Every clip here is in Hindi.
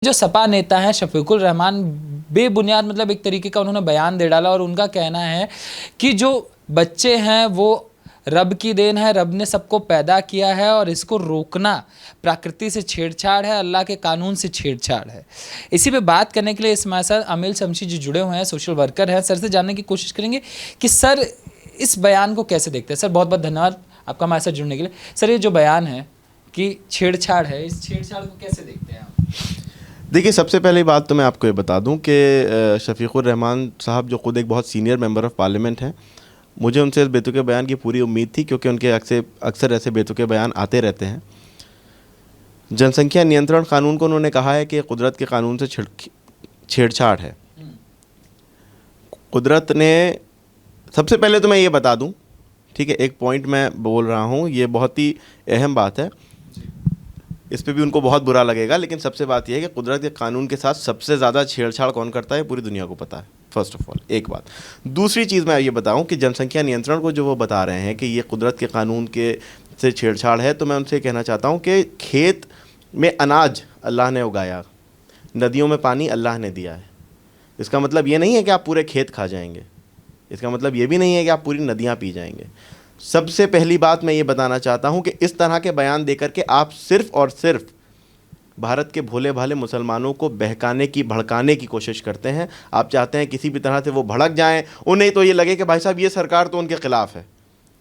जो सपा नेता हैं शफीकुर रहमान, बेबुनियाद मतलब एक तरीके का उन्होंने बयान दे डाला और उनका कहना है कि जो बच्चे हैं वो रब की देन है, रब ने सबको पैदा किया है और इसको रोकना प्रकृति से छेड़छाड़ है, अल्लाह के कानून से छेड़छाड़ है। इसी पे बात करने के लिए इस हमारे साथ अमील शमशी जी जुड़े हुए हैं, सोशल वर्कर हैं। सर से जानने की कोशिश करेंगे कि सर इस बयान को कैसे देखते हैं। सर बहुत बहुत धन्यवाद आपका हमारे साथ जुड़ने के लिए। सर ये जो बयान है कि छेड़छाड़ है, इस छेड़छाड़ को कैसे देखते हैं आप? देखिए, सबसे पहली बात तो मैं आपको ये बता दूं कि शफीकुर रहमान साहब जो ख़ुद एक बहुत सीनियर मेंबर ऑफ़ पार्लियामेंट हैं, मुझे उनसे इस बेतुके बयान की पूरी उम्मीद थी क्योंकि उनके अक्सर ऐसे बेतुके बयान आते रहते हैं। जनसंख्या नियंत्रण कानून को उन्होंने कहा है कि कुदरत के कानून से छेड़छाड़ है। कुदरत ने, सबसे पहले तो मैं ये बता दूं, ठीक है, एक पॉइंट मैं बोल रहा हूं, ये बहुत ही अहम बात है, इस पे भी उनको बहुत बुरा लगेगा, लेकिन सबसे बात यह है कि कुदरत के कानून के साथ सबसे ज़्यादा छेड़छाड़ कौन करता है पूरी दुनिया को पता है, फर्स्ट ऑफ ऑल। एक बात। दूसरी चीज़ मैं ये बताऊं कि जनसंख्या नियंत्रण को जो वो बता रहे हैं कि ये कुदरत के कानून के से छेड़छाड़ है, तो मैं उनसे कहना चाहता हूं कि खेत में अनाज अल्लाह ने उगाया, नदियों में पानी अल्लाह ने दिया है। इसका मतलब ये नहीं है कि आप पूरे खेत खा जाएंगे, इसका मतलब ये भी नहीं है कि आप पूरी नदियाँ पी जाएंगे। सबसे पहली बात मैं ये बताना चाहता हूँ कि इस तरह के बयान देकर के आप सिर्फ़ और सिर्फ भारत के भोले भाले मुसलमानों को बहकाने की, भड़काने की कोशिश करते हैं। आप चाहते हैं किसी भी तरह से वो भड़क जाएं, उन्हें तो ये लगे कि भाई साहब ये सरकार तो उनके ख़िलाफ़ है।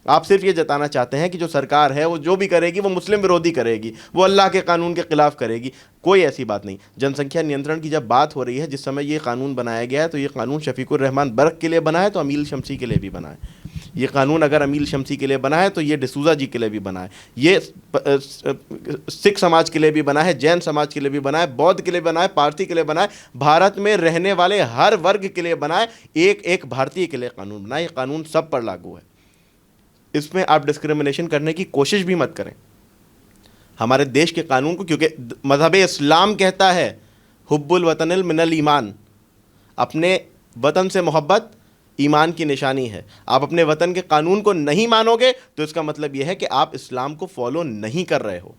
आप सिर्फ ये जताना चाहते हैं कि जो सरकार है वो जो भी करेगी वो मुस्लिम विरोधी करेगी, वो अल्लाह के कानून के ख़िलाफ़ करेगी। कोई ऐसी बात नहीं। जनसंख्या नियंत्रण की जब बात हो रही है, जिस समय ये कानून बनाया गया है, तो ये कानून शफीकुर रहमान बर्क के लिए बना है, तो अमील शमसी के लिए भी बना है। ये कानून अगर अमील शमसी के लिए बना है तो ये डिसूजा जी के लिए भी बना है, ये सिख समाज के लिए भी बना है, जैन समाज के लिए भी बना है, बौद्ध के लिए बना है, पारसी के लिए बना है, भारत में रहने वाले हर वर्ग के लिए बना है। एक एक भारतीय के लिए कानून बना है। ये कानून सब पर लागू है। इसमें आप डिस्क्रिमिनेशन करने की कोशिश भी मत करें हमारे देश के कानून को, क्योंकि मज़हब इस्लाम कहता है हुब्बुल वतनिल मिनल ईमान, अपने वतन से मोहब्बत ईमान की निशानी है। आप अपने वतन के कानून को नहीं मानोगे तो इसका मतलब यह है कि आप इस्लाम को फॉलो नहीं कर रहे हो।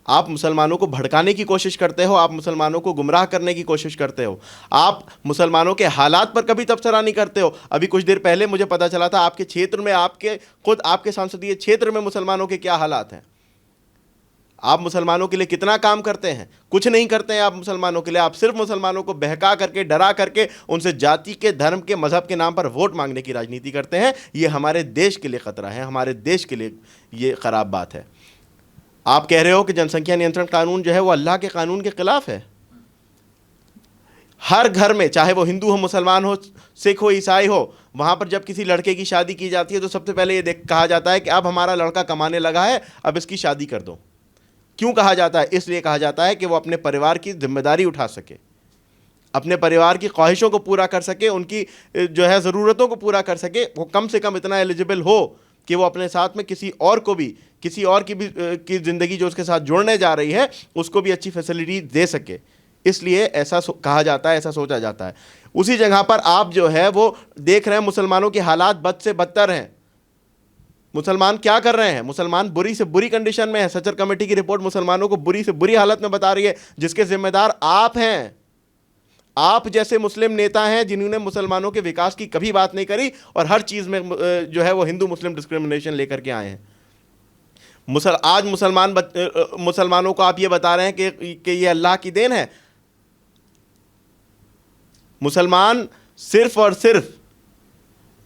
आप मुसलमानों को भड़काने की कोशिश करते हो, आप मुसलमानों को गुमराह करने की कोशिश करते हो, आप मुसलमानों के हालात पर कभी तबसरा नहीं करते हो। अभी कुछ देर पहले मुझे पता चला था आपके क्षेत्र में, आपके संसदीय क्षेत्र में मुसलमानों के क्या हालात हैं। आप मुसलमानों के लिए कितना काम करते हैं? कुछ नहीं करते हैं आप मुसलमानों के लिए। आप सिर्फ मुसलमानों को बहका करके, डरा करके, उनसे जाति के, धर्म के, मजहब के नाम पर वोट मांगने की राजनीति करते हैं। ये हमारे देश के लिए ख़तरा है, हमारे देश के लिए ये ख़राब बात है। आप कह रहे हो कि जनसंख्या नियंत्रण कानून जो है वो अल्लाह के कानून के ख़िलाफ़ है। हर घर में, चाहे वो हिंदू हो, मुसलमान हो, सिख हो, ईसाई हो, वहाँ पर जब किसी लड़के की शादी की जाती है तो सबसे पहले ये कहा जाता है कि अब हमारा लड़का कमाने लगा है, अब इसकी शादी कर दो। क्यों कहा जाता है? इसलिए कहा जाता है कि वो अपने परिवार की जिम्मेदारी उठा सके, अपने परिवार की ख्वाहिशों को पूरा कर सके, उनकी जो है ज़रूरतों को पूरा कर सके। वो कम से कम इतना एलिजिबल हो कि वो अपने साथ में किसी और को भी, किसी और की ज़िंदगी जो उसके साथ जुड़ने जा रही है उसको भी अच्छी फैसिलिटी दे सके। इसलिए ऐसा कहा जाता है, ऐसा सोचा जाता है। उसी जगह पर आप जो है वो देख रहे हैं मुसलमानों के हालात बद से बदतर हैं। मुसलमान क्या कर रहे हैं? मुसलमान बुरी से बुरी कंडीशन में है। सचर कमेटी की रिपोर्ट मुसलमानों को बुरी से बुरी हालत में बता रही है, जिसके जिम्मेदार आप हैं। आप जैसे मुस्लिम नेता हैं जिन्होंने मुसलमानों के विकास की कभी बात नहीं करी और हर चीज़ में जो है वो हिंदू मुस्लिम डिस्क्रिमिनेशन लेकर के आए हैं। आज मुसलमानों को आप ये बता रहे हैं कि ये अल्लाह की देन है। मुसलमान सिर्फ और सिर्फ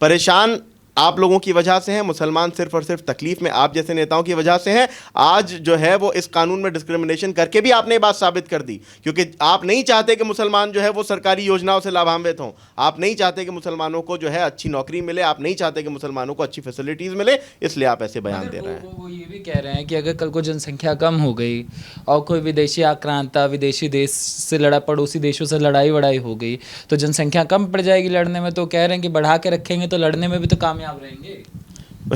परेशान आप लोगों की वजह से हैं। मुसलमान सिर्फ और सिर्फ तकलीफ में आप जैसे नेताओं की वजह से हैं। आज जो है वो इस कानून में डिस्क्रिमिनेशन करके भी आपने ये बात साबित कर दी, क्योंकि आप नहीं चाहते कि मुसलमान जो है वो सरकारी योजनाओं से लाभान्वित हों। आप नहीं चाहते कि मुसलमानों को जो है अच्छी नौकरी मिले, आप नहीं चाहते कि मुसलमानों को अच्छी फैसिलिटीज़ मिले, इसलिए आप ऐसे बयान दे रहे हैं। वो ये भी कह रहे हैं कि अगर कल को जनसंख्या कम हो गई और कोई विदेशी आक्रांता, विदेशी देश से पड़ोसी देशों से लड़ाई वड़ाई हो गई तो जनसंख्या कम पड़ जाएगी लड़ने में। तो कह रहे हैं कि बढ़ा के रखेंगे तो लड़ने में भी तो कामयाब रहेंगे।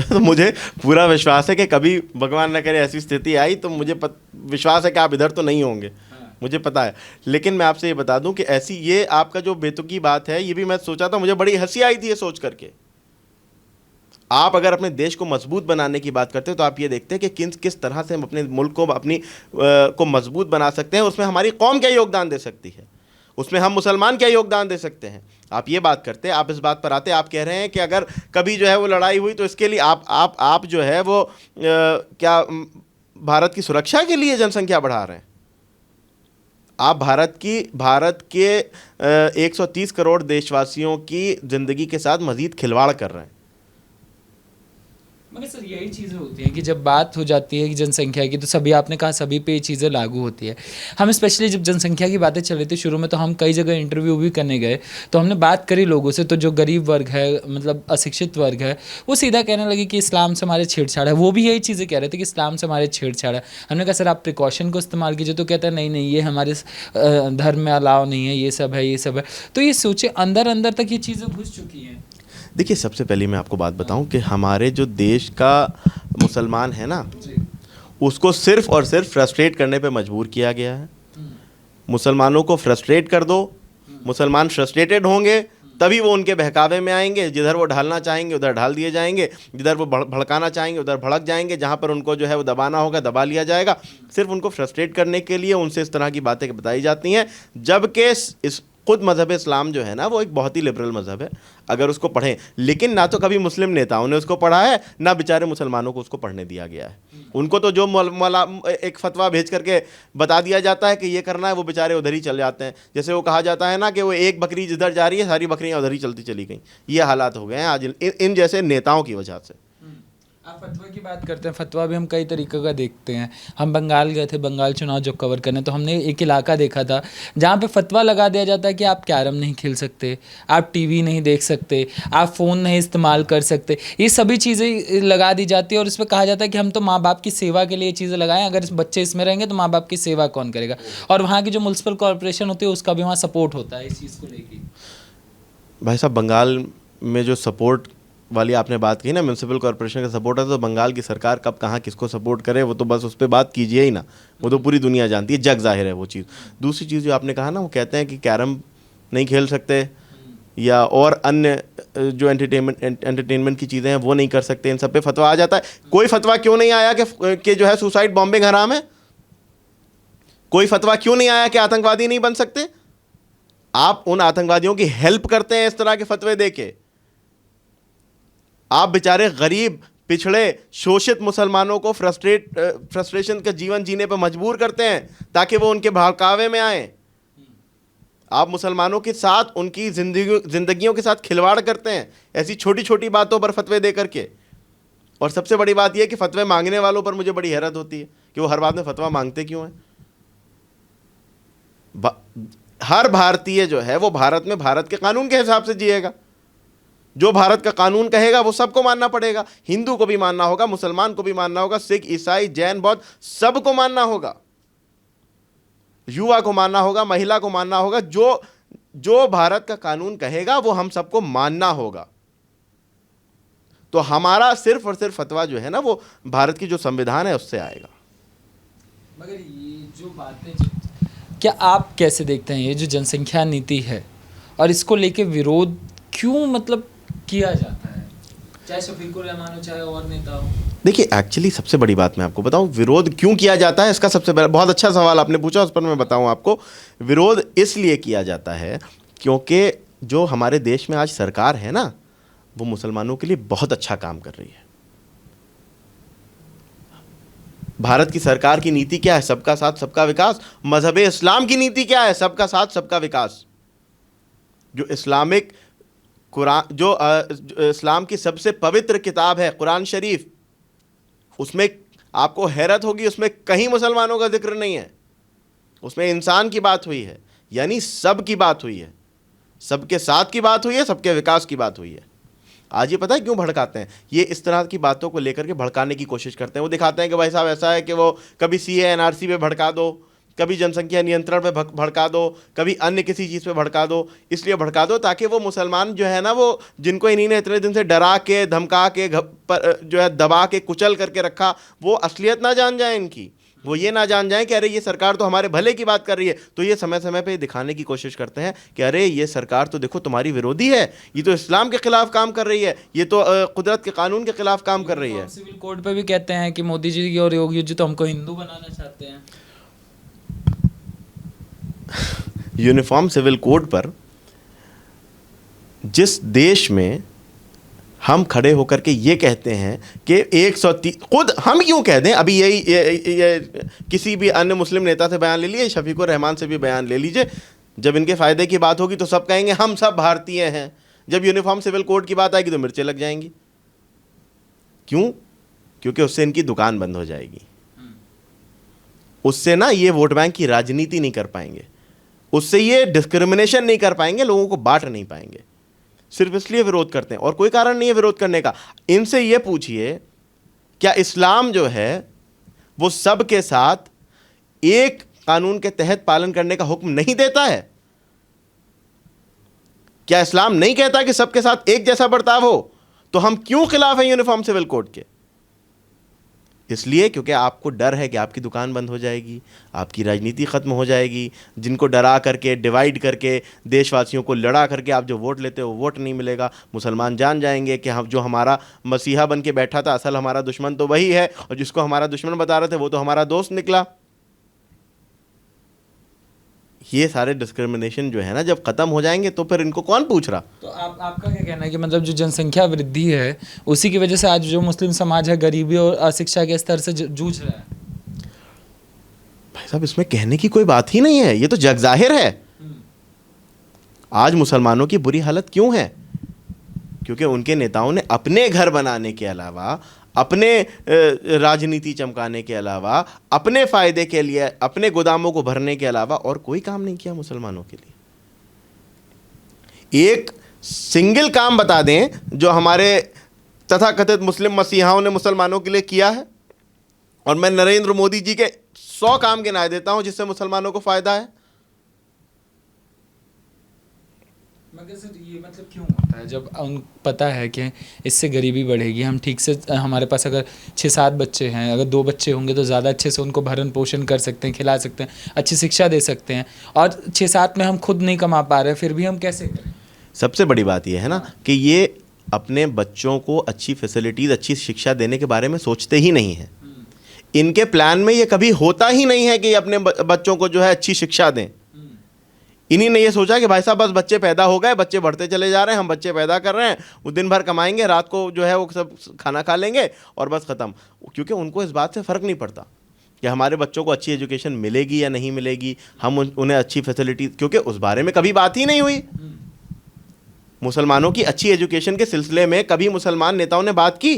तो मुझे पूरा विश्वास है कि कभी भगवान न करे ऐसी स्थिति आई तो मुझे विश्वास है कि आप इधर तो नहीं होंगे, मुझे पता है। लेकिन मैं आपसे ये बता दूं कि ऐसी ये आपका जो बेतुकी बात है, ये भी मैं सोचा था, मुझे बड़ी हंसी आई थी ये सोच करके। आप अगर अपने देश को मजबूत बनाने की बात करते हैं तो आप ये देखते हैं कि किस तरह से हम अपने मुल्क को को मजबूत बना सकते हैं, उसमें हमारी कौम क्या योगदान दे सकती है, उसमें हम मुसलमान क्या योगदान दे सकते हैं। आप ये बात करते हैं, आप इस बात पर आते हैं, आप कह रहे हैं कि अगर कभी जो है वो लड़ाई हुई तो इसके लिए आप जो है वो क्या भारत की सुरक्षा के लिए जनसंख्या बढ़ा रहे हैं। आप भारत के 130 करोड़ देशवासियों की ज़िंदगी के साथ मज़ीद खिलवाड़ कर रहे हैं। मगर सर यही चीज़ें होती हैं कि जब बात हो जाती है कि जनसंख्या की, तो सभी, आपने कहा सभी पे ये चीज़ें लागू होती है। हम स्पेशली जब जनसंख्या की बातें चल रही थी शुरू में, तो हम कई जगह इंटरव्यू भी करने गए, तो हमने बात करी लोगों से, तो जो गरीब वर्ग है, मतलब अशिक्षित वर्ग है, वो सीधा कहने लगे कि इस्लाम से हमारे छेड़छाड़ है। वो भी यही चीज़ें कह रहे थे कि इस्लाम से हमारे छेड़छाड़ है। हमने कहा सर आप प्रिकॉशन को इस्तेमाल कीजिए, तो कहता है नहीं नहीं, ये हमारे धर्म में अलाउ नहीं है, ये सब है, ये सब है। तो ये सोचे अंदर अंदर तक ये चीज़ें घुस चुकी हैं। देखिए, सबसे पहले मैं आपको बात बताऊं कि हमारे जो देश का मुसलमान है ना, उसको सिर्फ और सिर्फ फ्रस्ट्रेट करने पे मजबूर किया गया है। मुसलमानों को फ्रस्ट्रेट कर दो, मुसलमान फ्रस्ट्रेटेड होंगे, तभी वो उनके बहकावे में आएंगे। जिधर वो ढालना चाहेंगे उधर ढाल दिए जाएंगे, जिधर वो भड़काना चाहेंगे उधर भड़क जाएंगे, जहाँ पर उनको जो है वो दबाना होगा दबा लिया जाएगा। सिर्फ उनको फ्रस्ट्रेट करने के लिए उनसे इस तरह की बातें बताई जाती हैं, जबकि इस खुद मज़हब इस्लाम जो है ना, वो एक बहुत ही लिबरल मज़हब है, अगर उसको पढ़ें। लेकिन ना तो कभी मुस्लिम नेताओं ने उसको पढ़ा है, ना बेचारे मुसलमानों को उसको पढ़ने दिया गया है। उनको तो जो एक फतवा भेज करके बता दिया जाता है कि ये करना है, वो बेचारे उधर ही चले जाते हैं। जैसे वो कहा जाता है ना कि वो एक बकरी जिधर जा रही है सारी बकरियां उधर ही चलती चली गई। ये हालात हो गए हैं आज इन जैसे नेताओं की वजह से। आप फतवा की बात करते हैं, फतवा भी हम कई तरीके का देखते हैं। हम बंगाल गए थे, बंगाल चुनाव जब कवर करने, तो हमने एक इलाका देखा था जहाँ पे फतवा लगा दिया जाता है कि आप कैरम नहीं खेल सकते, आप टीवी नहीं देख सकते, आप फ़ोन नहीं इस्तेमाल कर सकते। ये सभी चीज़ें लगा दी जाती है और उसमें कहा जाता है कि हम तो माँ बाप की सेवा के लिए चीज़ें लगाएं, अगर इस बच्चे इसमें रहेंगे तो माँ बाप की सेवा कौन करेगा। और वहाँ की जो म्यूनसिपल कॉरपोरेशन होती है उसका भी वहाँ सपोर्ट होता है इस चीज़ को लेकर। भाई साहब, बंगाल में जो सपोर्ट वाली आपने बात की ना, म्यूनसिपल कॉर्पोरेशन का सपोर्ट है, तो बंगाल की सरकार कब कहाँ किसको सपोर्ट करे वो तो बस उस पर बात कीजिए ही ना, वो तो पूरी दुनिया जानती है, जग जाहिर है वो चीज़। दूसरी चीज़ जो आपने कहा ना, वो कहते हैं कि कैरम नहीं खेल सकते या और अन्य जो एंटरटेनमेंट की चीज़ें हैं वो नहीं कर सकते, इन सब पे फतवा आ जाता है। कोई फतवा क्यों नहीं आया कि जो है सुसाइड बॉम्बिंग हराम है? कोई फतवा क्यों नहीं आया कि आतंकवादी नहीं बन सकते? आप उन आतंकवादियों की हेल्प करते हैं इस तरह के फतवे देके। आप बेचारे गरीब, पिछड़े, शोषित मुसलमानों को फ्रस्ट्रेशन का जीवन जीने पर मजबूर करते हैं ताकि वो उनके भड़कावे में आए। आप मुसलमानों के साथ उनकी जिंदगियों के साथ खिलवाड़ करते हैं ऐसी छोटी छोटी बातों पर फतवे दे करके। और सबसे बड़ी बात यह कि फतवे मांगने वालों पर मुझे बड़ी हैरत होती है कि वो हर बात में फतवा मांगते क्यों हैं। हर भारतीय जो है वो भारत में भारत के कानून के हिसाब से जिएगा। जो भारत का कानून कहेगा वो सबको मानना पड़ेगा। हिंदू को भी मानना होगा, मुसलमान को भी मानना होगा, सिख, ईसाई, जैन, बौद्ध सबको मानना होगा, युवा को मानना होगा, महिला को मानना होगा। जो भारत का कानून कहेगा वो हम सबको मानना होगा। तो हमारा सिर्फ और सिर्फ फतवा जो है ना वो भारत की जो संविधान है उससे आएगा। मगर ये जो बातें, क्या आप कैसे देखते हैं ये जो जनसंख्या नीति है और इसको लेके विरोध क्यों मतलब किया जाता है, चाहे शफीकुर रहमान हो चाहे और नेता हो? देखिए, एक्चुअली सबसे बड़ी बात मैं आपको बताऊं, विरोध क्यों किया जाता है इसका सबसे पहले, बहुत अच्छा सवाल आपने पूछा, उस पर मैं बताऊं आपको। विरोध इसलिए किया जाता है क्योंकि जो हमारे देश में आज सरकार है ना, वो मुसलमानों के लिए बहुत अच्छा काम कर रही है। भारत की सरकार की नीति क्या है? सबका साथ सबका विकास। मजहब इस्लाम की नीति क्या है? सबका साथ सबका विकास। जो इस्लामिक कुरान, जो इस्लाम की सबसे पवित्र किताब है कुरान शरीफ, उसमें आपको हैरत होगी, उसमें कहीं मुसलमानों का जिक्र नहीं है। उसमें इंसान की बात हुई है, यानी सब की बात हुई है, सबके साथ की बात हुई है, सबके विकास की बात हुई है। आज ये पता है क्यों भड़काते हैं? ये इस तरह की बातों को लेकर के भड़काने की कोशिश करते हैं। वो दिखाते हैं कि भाई साहब ऐसा है कि वो कभी CA NRC पे भड़का दो, कभी जनसंख्या नियंत्रण पे भड़का दो, कभी अन्य किसी चीज़ पे भड़का दो। इसलिए भड़का दो ताकि वो मुसलमान जो है ना, वो जिनको इन्हीं ने इतने दिन से डरा के, धमका के, जो है दबा के, कुचल करके रखा, वो असलियत ना जान जाए इनकी। वो ये ना जान जाएं कि अरे ये सरकार तो हमारे भले की बात कर रही है, तो ये समय समय पे दिखाने की कोशिश करते हैं कि अरे ये सरकार तो देखो तुम्हारी विरोधी है, ये तो इस्लाम के खिलाफ काम कर रही है, ये तो कुदरत के कानून के खिलाफ काम कर रही है। सिविल कोड पे भी कहते हैं कि मोदी जी और योगी जी तो हमको हिंदू बनाना चाहते हैं। यूनिफॉर्म सिविल कोड पर जिस देश में हम खड़े होकर के ये कहते हैं कि 130, खुद हम क्यों कह दें, अभी ये किसी भी अन्य मुस्लिम नेता से बयान ले लीजिए, शफीकुर रहमान से भी बयान ले लीजिए, जब इनके फ़ायदे की बात होगी तो सब कहेंगे हम सब भारतीय हैं, जब यूनिफॉर्म सिविल कोड की बात आएगी तो मिर्चें लग जाएंगी। क्यों? क्योंकि उससे इनकी दुकान बंद हो जाएगी, उससे ना ये वोट बैंक की राजनीति नहीं कर पाएंगे, उससे ये डिस्क्रिमिनेशन नहीं कर पाएंगे, लोगों को बांट नहीं पाएंगे। सिर्फ इसलिए विरोध करते हैं और कोई कारण नहीं है विरोध करने का। इनसे ये पूछिए, क्या इस्लाम जो है वो सबके साथ एक कानून के तहत पालन करने का हुक्म नहीं देता है? क्या इस्लाम नहीं कहता कि सबके साथ एक जैसा बर्ताव हो? तो हम क्यों खिलाफ हैं यूनिफॉर्म सिविल कोड के? इसलिए क्योंकि आपको डर है कि आपकी दुकान बंद हो जाएगी, आपकी राजनीति ख़त्म हो जाएगी, जिनको डरा करके, डिवाइड करके, देशवासियों को लड़ा करके आप जो वोट लेते हो वो वोट नहीं मिलेगा। मुसलमान जान जाएंगे कि हम जो हमारा मसीहा बन के बैठा था, असल हमारा दुश्मन तो वही है, और जिसको हमारा दुश्मन बता रहे थे वो तो हमारा दोस्त निकला। ये सारे डिस्क्रिमिनेशन जो है ना, जब ख़त्म हो जाएंगे तो फिर इनको कौन पूछ रहा? तो आपका क्या कहना है कि मतलब जो जनसंख्या वृद्धि है उसी की वजह से आज जो मुस्लिम समाज है गरीबी और अशिक्षा के स्तर से जूझ रहा है? भाई साहब, इसमें कहने की कोई बात ही नहीं है, ये तो जग जाहिर है। आज मुसलमानों की बुरी हालत क्यों है? क्योंकि उनके नेताओं ने अपने घर बनाने के अलावा, अपने राजनीति चमकाने के अलावा, अपने फ़ायदे के लिए, अपने गोदामों को भरने के अलावा और कोई काम नहीं किया मुसलमानों के लिए। एक सिंगल काम बता दें जो हमारे तथाकथित मुस्लिम मसीहाओं ने मुसलमानों के लिए किया है, और मैं नरेंद्र मोदी जी के 100 काम गिनाए देता हूं जिससे मुसलमानों को फ़ायदा है। मगर सर ये मतलब क्यों होता है जब उन पता है कि इससे गरीबी बढ़ेगी, हम ठीक से, हमारे पास अगर 6-7 बच्चे हैं, अगर 2 बच्चे होंगे तो ज़्यादा अच्छे से उनको भरण पोषण कर सकते हैं, खिला सकते हैं, अच्छी शिक्षा दे सकते हैं, और 6-7 में हम खुद नहीं कमा पा रहे, फिर भी हम कैसे करें? सबसे बड़ी बात यह है ना कि ये अपने बच्चों को अच्छी फैसिलिटीज़, अच्छी शिक्षा देने के बारे में सोचते ही नहीं हैं। इनके प्लान में ये कभी होता ही नहीं है कि अपने बच्चों को जो है अच्छी शिक्षा दें। इन्हीं ने ये सोचा कि भाई साहब बस बच्चे पैदा हो गए, बच्चे बढ़ते चले जा रहे हैं, हम बच्चे पैदा कर रहे हैं, वो दिन भर कमाएंगे, रात को जो है वो सब खाना खा लेंगे और बस ख़त्म। क्योंकि उनको इस बात से फ़र्क नहीं पड़ता कि हमारे बच्चों को अच्छी एजुकेशन मिलेगी या नहीं मिलेगी, हम उन्हें अच्छी फैसिलिटी, क्योंकि उस बारे में कभी बात ही नहीं हुई। मुसलमानों की अच्छी एजुकेशन के सिलसिले में कभी मुसलमान नेताओं ने बात की?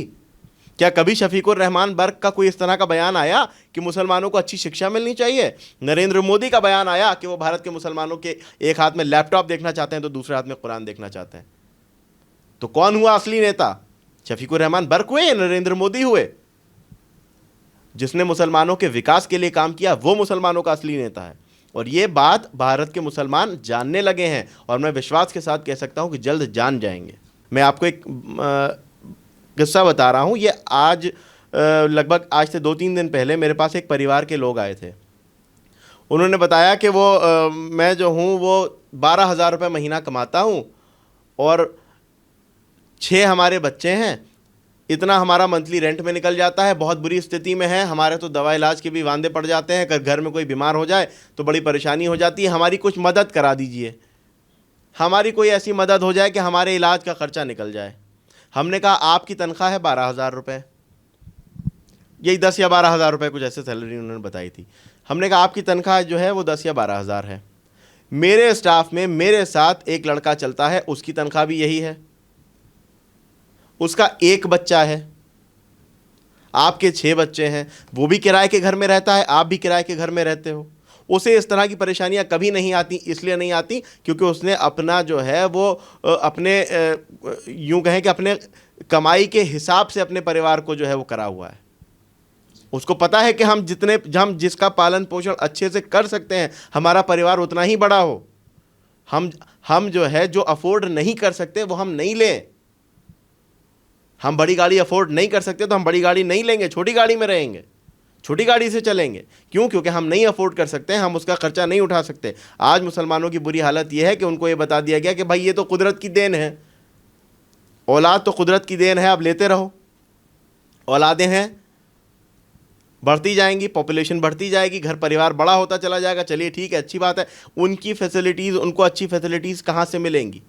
क्या कभी शफीकुर रहमान बर्क का कोई इस तरह का बयान आया कि मुसलमानों को अच्छी शिक्षा मिलनी चाहिए? नरेंद्र मोदी का बयान आया कि वो भारत के मुसलमानों के एक हाथ में लैपटॉप देखना चाहते हैं तो दूसरे हाथ में कुरान देखना चाहते हैं? तो कौन हुआ असली नेता? शफीकुर रहमान बर्क हुए या नरेंद्र मोदी हुए? जिसने मुसलमानों के विकास के लिए काम किया वो मुसलमानों का असली नेता है। और ये बात भारत के मुसलमान जानने लगे हैं, और मैं विश्वास के साथ कह सकता हूँ कि जल्द जान जाएंगे। मैं आपको एक किस्सा बता रहा हूँ। ये आज लगभग आज से 2-3 दिन पहले मेरे पास एक परिवार के लोग आए थे। उन्होंने बताया कि वो मैं जो हूँ वो 12,000 रुपये महीना कमाता हूँ और 6 हमारे बच्चे हैं, इतना हमारा मंथली रेंट में निकल जाता है, बहुत बुरी स्थिति में है, हमारे तो दवा इलाज के भी वांदे पड़ जाते हैं, अगर घर में कोई बीमार हो जाए तो बड़ी परेशानी हो जाती है, हमारी कुछ मदद करा दीजिए, हमारी कोई ऐसी मदद हो जाए कि हमारे इलाज का ख़र्चा निकल जाए। हमने कहा आपकी तनख्वाह है 12,000 रुपये, यही 10 या 12,000 रुपये कुछ ऐसे सैलरी उन्होंने बताई थी। हमने कहा आपकी तनख्वाह जो है वो 10 या 12,000 है। मेरे स्टाफ में मेरे साथ एक लड़का चलता है, उसकी तनख्वाह भी यही है, उसका 1 बच्चा है, आपके 6 बच्चे हैं, वो भी किराए के घर में रहता है, आप भी किराए के घर में रहते हो। उसे इस तरह की परेशानियां कभी नहीं आती, इसलिए नहीं आती क्योंकि उसने अपना जो है वो अपने यूं कहें कि अपने कमाई के हिसाब से अपने परिवार को जो है वो करा हुआ है। उसको पता है कि हम जिसका पालन पोषण अच्छे से कर सकते हैं, हमारा परिवार उतना ही बड़ा हो। हम जो है जो अफोर्ड नहीं कर सकते वो हम नहीं लें। हम बड़ी गाड़ी अफोर्ड नहीं कर सकते तो हम बड़ी गाड़ी नहीं लेंगे, छोटी गाड़ी में रहेंगे। छोटी गाड़ी से चलेंगे। क्यों? क्योंकि हम नहीं अफोर्ड कर सकते हैं, हम उसका खर्चा नहीं उठा सकते। आज मुसलमानों की बुरी हालत यह है कि उनको ये बता दिया गया कि भाई ये तो कुदरत की देन है, औलाद तो कुदरत की देन है, आप लेते रहो। औलादें हैं, बढ़ती जाएंगी, पॉपुलेशन बढ़ती जाएगी, घर परिवार बड़ा होता चला जाएगा। चलिए ठीक है, अच्छी बात है। उनकी फैसिलिटीज़, उनको अच्छी फैसिलिटीज़ कहाँ से मिलेंगी?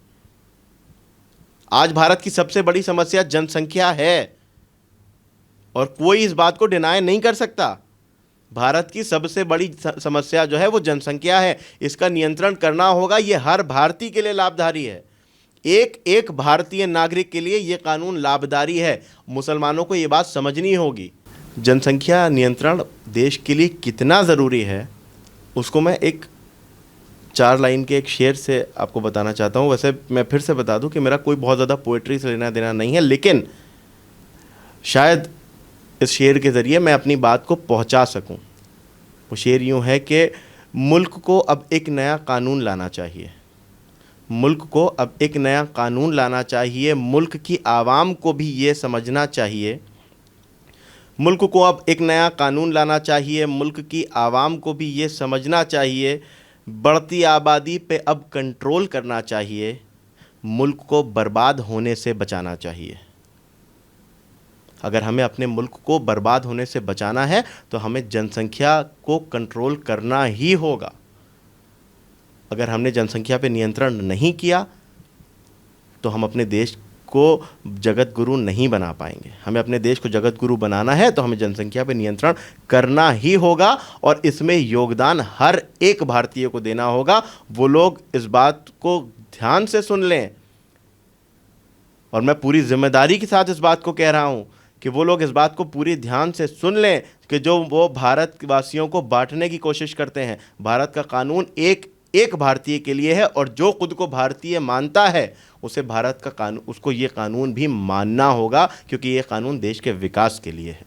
आज भारत की सबसे बड़ी समस्या जनसंख्या है और कोई इस बात को डिनाई नहीं कर सकता। भारत की सबसे बड़ी समस्या जो है वो जनसंख्या है। इसका नियंत्रण करना होगा। ये हर भारतीय के लिए लाभकारी है। एक एक भारतीय नागरिक के लिए ये कानून लाभकारी है। मुसलमानों को ये बात समझनी होगी। जनसंख्या नियंत्रण देश के लिए कितना ज़रूरी है उसको मैं एक 4 लाइन के एक शेर से आपको बताना चाहता हूँ। वैसे मैं फिर से बता दूँ कि मेरा कोई बहुत ज़्यादा पोइट्री से लेना देना नहीं है, लेकिन शायद इस शेर के ज़रिए मैं अपनी बात को पहुंचा सकूं। वो शेर यूं है कि मुल्क को अब एक नया कानून लाना चाहिए। मुल्क को अब एक नया कानून लाना चाहिए। मुल्क की आवाम को भी ये समझना चाहिए। मुल्क को अब एक नया कानून लाना चाहिए। मुल्क की आवाम को भी ये समझना चाहिए। बढ़ती आबादी पे अब कंट्रोल करना चाहिए। मुल्क को बर्बाद होने से बचाना चाहिए। अगर हमें अपने मुल्क को बर्बाद होने से बचाना है तो हमें जनसंख्या को कंट्रोल करना ही होगा। अगर हमने जनसंख्या पे नियंत्रण नहीं किया तो हम अपने देश को जगत गुरु नहीं बना पाएंगे। हमें अपने देश को जगत गुरु बनाना है तो हमें जनसंख्या पे नियंत्रण करना ही होगा और इसमें योगदान हर एक भारतीय को देना होगा। वो लोग इस बात को ध्यान से सुन लें और मैं पूरी जिम्मेदारी के साथ इस बात को कह रहा हूँ कि वो लोग इस बात को पूरी ध्यान से सुन लें कि जो वो भारतवासियों को बांटने की कोशिश करते हैं। भारत का कानून एक एक भारतीय के लिए है और जो खुद को भारतीय मानता है उसे भारत का कानून, उसको ये कानून भी मानना होगा, क्योंकि ये कानून देश के विकास के लिए है।